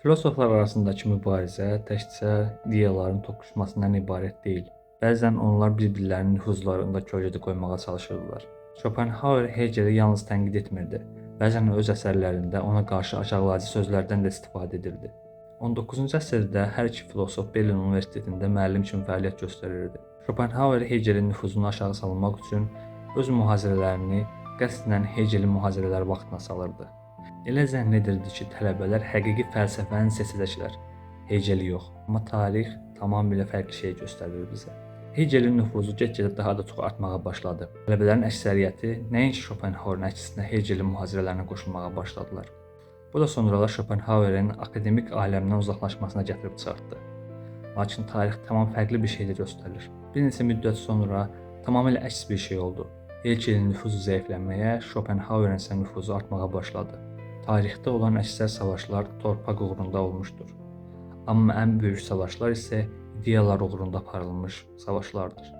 Filosoflar arasındakı mübarizə təkcə ideyaların toqquşmasından ibarət deyil. Bəzən onlar bir-birlərinin nüfuzlarında kölgədə qoymağa çalışırdılar. Schopenhauer Hegeli yalnız tənqid etmirdi. Bəzən öz əsərlərində ona qarşı aşağılayıcı sözlərdən də istifadə edirdi. 19-cu əsrdə hər iki filosof Berlin Universitetində müəllim kimi fəaliyyət göstərirdi. Schopenhauer Hegelin nüfuzunu aşağı salmaq üçün öz mühazirələrini qəsdən Hegelin mühazirələri vaxtına salırdı. Elə zənn edirdi ki, tələbələr həqiqi fəlsəfəni seçəcəklər. Hegeli yox, amma tarix tamamilə fərqli şey göstərir bizə. Hegelin nüfuzu get-gedə daha da çox artmağa başladı. Tələbələrin əksəriyyəti nəinki Schopenhauerin əksinə Hegelin mühazirələrinə qoşulmağa başladılar. Bu da sonralar Schopenhauerin akademik aləmdən uzaqlaşmasına gətirib çıxartdı. Lakin tarix tamam fərqli bir şey də göstərir. Bir neçə müddət sonra tamamilə əks bir şey oldu. Hegelin nüfuzu zəifləməyə, Schopenhauerin isə nüfuzu artmağa başladı. Tarixdə olan əksər savaşlar torpaq uğrunda olmuşdur. Amma ən böyük savaşlar isə ideyalar uğrunda aparılmış savaşlardır.